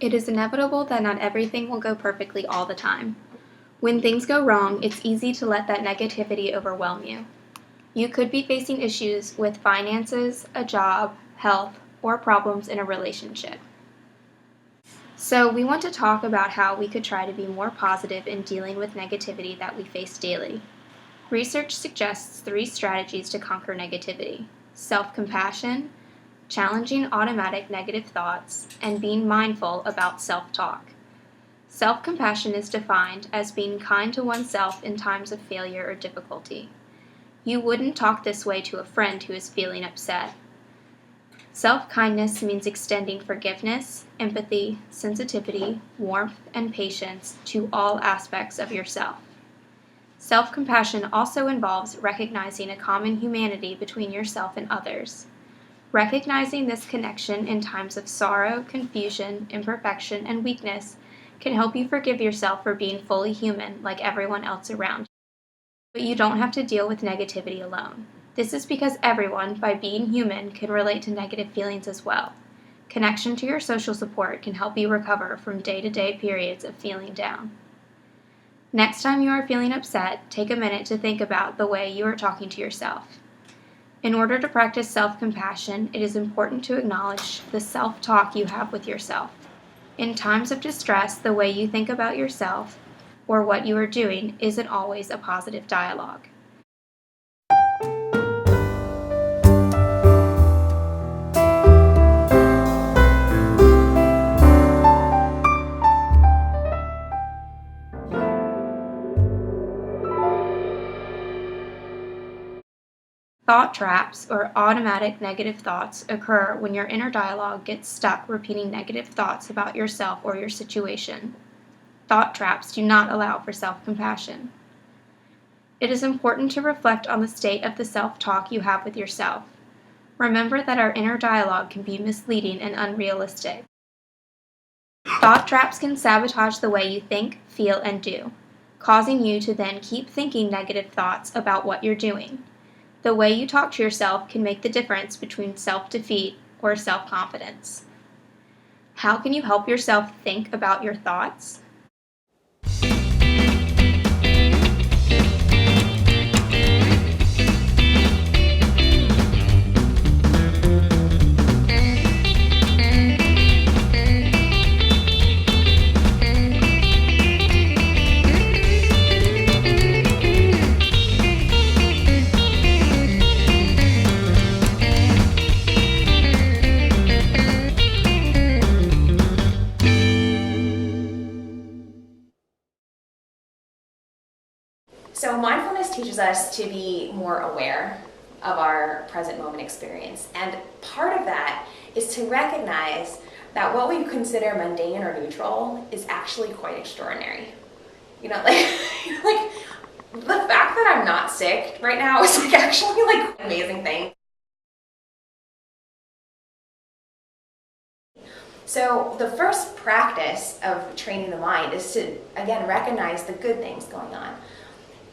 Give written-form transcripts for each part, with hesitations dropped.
It is inevitable that not everything will go perfectly all the time. When things go wrong, it's easy to let that negativity overwhelm you. You could be facing issues with finances, a job, health, or problems in a relationship. So, we want to talk about how we could try to be more positive in dealing with negativity that we face daily. Research suggests 3 strategies to conquer negativity: self-compassion, challenging automatic negative thoughts, and being mindful about self-talk. Self-compassion is defined as being kind to oneself in times of failure or difficulty. You wouldn't talk this way to a friend who is feeling upset. Self-kindness means extending forgiveness, empathy, sensitivity, warmth, and patience to all aspects of yourself. Self-compassion also involves recognizing a common humanity between yourself and others. Recognizing this connection in times of sorrow, confusion, imperfection, and weakness can help you forgive yourself for being fully human like everyone else around you. But you don't have to deal with negativity alone. This is because everyone, by being human, can relate to negative feelings as well. Connection to your social support can help you recover from day-to-day periods of feeling down. Next time you are feeling upset, take a minute to think about the way you are talking to yourself. In order to practice self-compassion, it is important to acknowledge the self-talk you have with yourself. In times of distress, the way you think about yourself or what you are doing isn't always a positive dialogue. Thought traps, or automatic negative thoughts, occur when your inner dialogue gets stuck repeating negative thoughts about yourself or your situation. Thought traps do not allow for self-compassion. It is important to reflect on the state of the self-talk you have with yourself. Remember that our inner dialogue can be misleading and unrealistic. Thought traps can sabotage the way you think, feel, and do, causing you to then keep thinking negative thoughts about what you're doing. The way you talk to yourself can make the difference between self-defeat or self-confidence. How can you help yourself think about your thoughts? So mindfulness teaches us to be more aware of our present moment experience. And part of that is to recognize that what we consider mundane or neutral is actually quite extraordinary. Like the fact that I'm not sick right now is actually an amazing thing. So the first practice of training the mind is to, again, recognize the good things going on.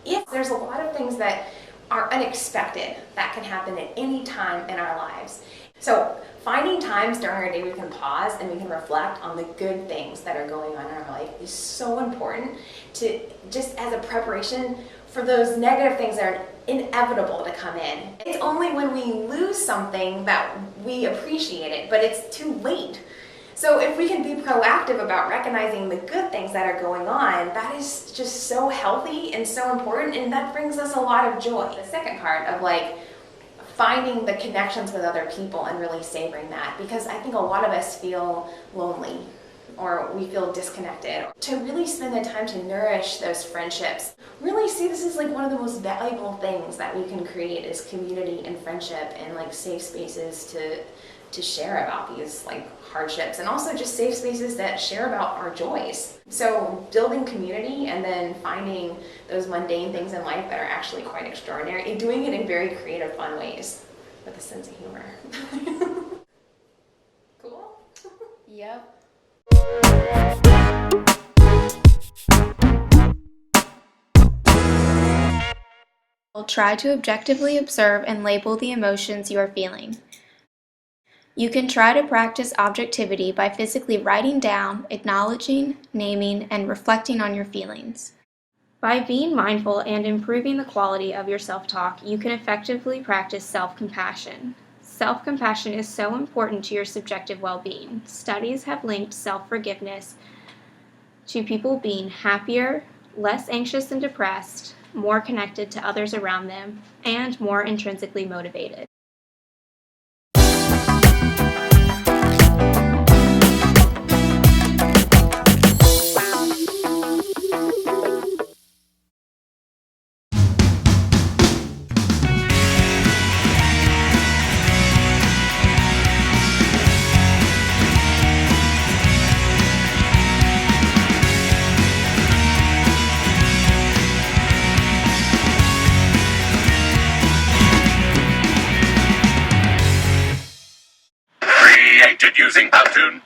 If there's a lot of things that are unexpected that can happen at any time in our lives. So finding times during our day we can pause and we can reflect on the good things that are going on in our life is so important, to just as a preparation for those negative things that are inevitable to come in. It's only when we lose something that we appreciate it, but it's too late. So if we can be proactive about recognizing the good things that are going on, that is just so healthy and so important, and that brings us a lot of joy. The second part of finding the connections with other people and really savoring that, because I think a lot of us feel lonely or we feel disconnected. To really spend the time to nourish those friendships, really see this is one of the most valuable things that we can create is community and friendship and safe spaces to share about these hardships, and also just safe spaces that share about our joys. So building community and then finding those mundane things in life that are actually quite extraordinary and doing it in very creative, fun ways with a sense of humor. Cool? Yep. Try to objectively observe and label the emotions you are feeling. You can try to practice objectivity by physically writing down, acknowledging, naming, and reflecting on your feelings. By being mindful and improving the quality of your self-talk, you can effectively practice self-compassion. Self-compassion is so important to your subjective well-being. Studies have linked self-forgiveness to people being happier, less anxious and depressed, more connected to others around them, and more intrinsically motivated. Created using Powtoon.